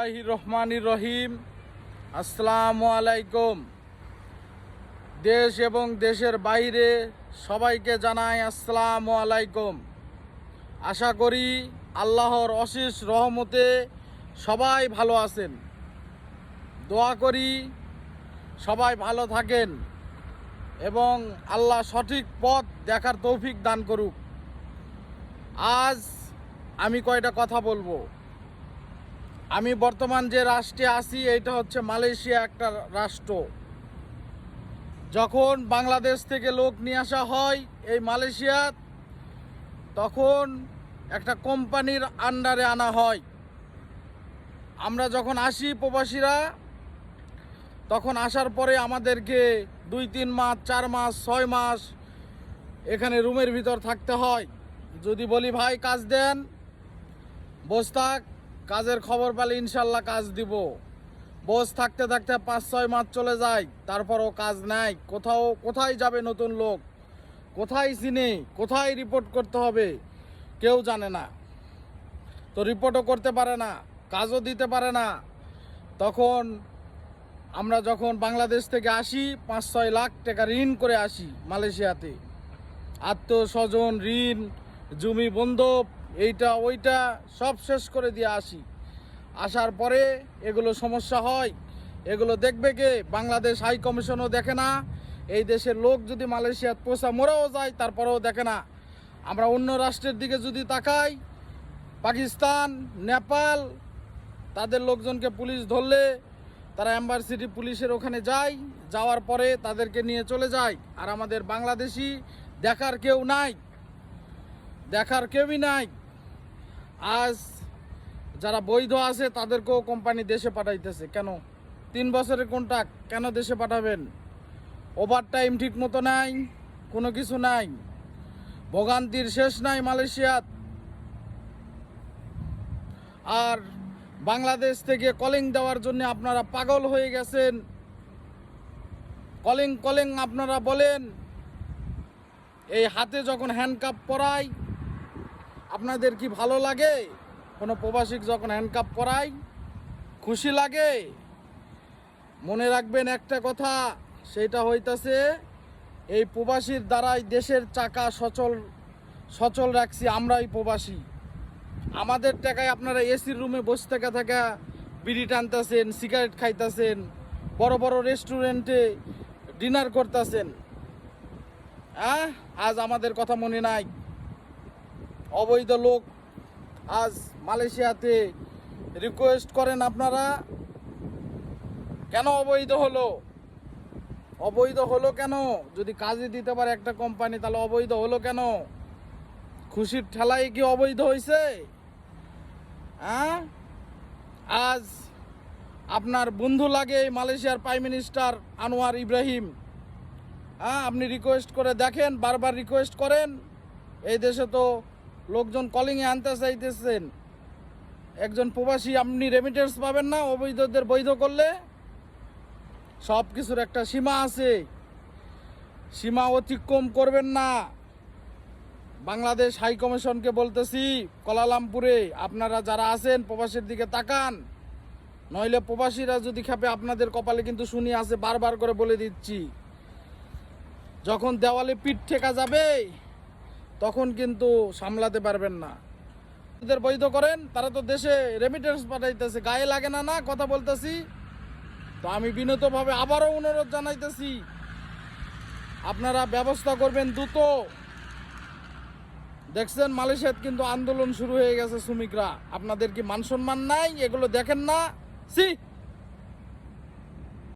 রহমানির রহিম। আসসালামু আলাইকুম। দেশ এবং দেশের বাইরে সবাইকে জানাই আসসালামু আলাইকুম। আশা করি আল্লাহর অশেষ রহমতে সবাই ভালো আছেন। দোয়া করি সবাই ভালো থাকেন এবং আল্লাহ সঠিক পথ দেখার তৌফিক দান করুক। আজ আমি কয়টা কথা বলবো। আমি বর্তমান যে রাষ্ট্রে আছি এটা হচ্ছে মালয়েশিয়া, একটা রাষ্ট্র। যখন বাংলাদেশ থেকে লোক নিয়ে আসা হয় এই মালয়েশিয়া, তখন একটা কোম্পানির আন্ডারে আনা হয়। আমরা যখন আসি প্রবাসীরা, তখন আসার পরে আমাদেরকে 2-3 মাস, 4 মাস, 6 মাস এখানে রুমের ভিতর থাকতে হয়। যদি বলি ভাই কাজ দেন, বস থাক, কাজের খবর পেলে ইনশাল্লাহ কাজ দিব। বস থাকতে থাকতে 5-6 মাস চলে যায়, তারপরও কাজ নাই। কোথায় যাবে নতুন লোক, কোথায় চিনে, কোথায় রিপোর্ট করতে হবে কেউ জানে না। তো রিপোর্টও করতে পারে না, কাজও দিতে পারে না। তখন আমরা যখন বাংলাদেশ থেকে আসি, 5-6 লাখ টাকা ঋণ করে আসি মালয়েশিয়াতে। আত্মস্বজন, ঋণ, জমি বন্ধক, এইটা ওইটা সব শেষ করে দিয়ে আসি। আসার পরে এগুলো সমস্যা হয়, এগুলো দেখবে কে? বাংলাদেশ হাই কমিশনও দেখে না। এই দেশের লোক যদি মালয়েশিয়াত পোষা মরেও যায় তারপরেও দেখে না। আমরা অন্য রাষ্ট্রের দিকে যদি তাকাই, পাকিস্তান, নেপাল, তাদের লোকজনকে পুলিশ ধরলে তারা এম্বাসিটি পুলিশের ওখানে যায়, যাওয়ার পরে তাদেরকে নিয়ে চলে যায়। আর আমাদের বাংলাদেশি দেখার কেউ নাই, দেখার কেউই নাই। আজ যারা বৈধ আছে তাদেরকেও কোম্পানি দেশে পাঠাইতেছে। কেন? 3 বছরের কন্ট্রাক্ট, কেন দেশে পাঠাবেন? ওভার টাইম ঠিক মতো নাই, কোনো কিছু নাই। ভোগান্তির শেষ নাই মালয়েশিয়াত। আর বাংলাদেশ থেকে কলিং দেওয়ার জন্য আপনারা পাগল হয়ে গেছেন। কলিং আপনারা বলেন। এই হাতে যখন হ্যান্ডকাপ পরাই আপনাদের কি ভালো লাগে? কোনো প্রবাসীকে যখন হ্যান্ডকাপ পরাই খুশি লাগে? মনে রাখবেন একটা কথা, সেটা হইতাছে এই প্রবাসীর দ্বারাই দেশের চাকা সচল রাখছি আমরাই প্রবাসী। আমাদের টাকায় আপনারা এসির রুমে বসে থাকা বিড়ি টানতেছেন, সিগারেট খাইতেছেন, বড় বড় রেস্টুরেন্টে ডিনার করতেছেন। আজ আমাদের কথা মনে নাই? অবৈধ লোক আজ মালয়েশিয়াতে রিকোয়েস্ট করেন আপনারা। কেন অবৈধ হলো? অবৈধ হলো কেন? যদি কাজে দিতে পারে একটা কোম্পানি, তাহলে অবৈধ হলো কেন? খুশির ঠেলায় কি অবৈধ হয়েছে? আজ আপনার বন্ধু লাগে মালয়েশিয়ার প্রাইম মিনিস্টার আনোয়ার ইব্রাহিম। আপনি রিকোয়েস্ট করে দেখেন, বারবার রিকোয়েস্ট করেন। এই দেশে তো লোকজন কলিংয়ে আনতে চাইতেছেন। একজন প্রবাসী আপনি রেমিটেন্স পাবেন না অবৈধদের বৈধ করলে। সব কিছুর একটা সীমা আছে, সীমা অতিক্রম করবেন না। বাংলাদেশ হাই কমিশনকে বলতেছি, কুয়ালালামপুরে আপনারা যারা আছেন প্রবাসীর দিকে তাকান, নইলে প্রবাসীরা যদি খেপে আপনাদের কপালে কিন্তু শুনি আছে। বারবার করে বলে দিচ্ছি, যখন দেওয়ালে পিঠ ঠেকা যাবে তখন কিন্তু সামলাতে পারবেন না। ওদের বৈধ করেন, তারা তো দেশে রেমিটেন্স পাঠাইতেছে, গায়ে লাগে না না কথা বলতেছি। তো আমি বিনীতভাবে আবারও অনুরোধ জানাইতেছি, আপনারা ব্যবস্থা করবেন দ্রুত। দেখছেন মালয়েশিয়াত কিন্তু আন্দোলন শুরু হয়ে গেছে শ্রমিকরা। আপনাদের কি মান সম্মান নাই? এগুলো দেখেন না?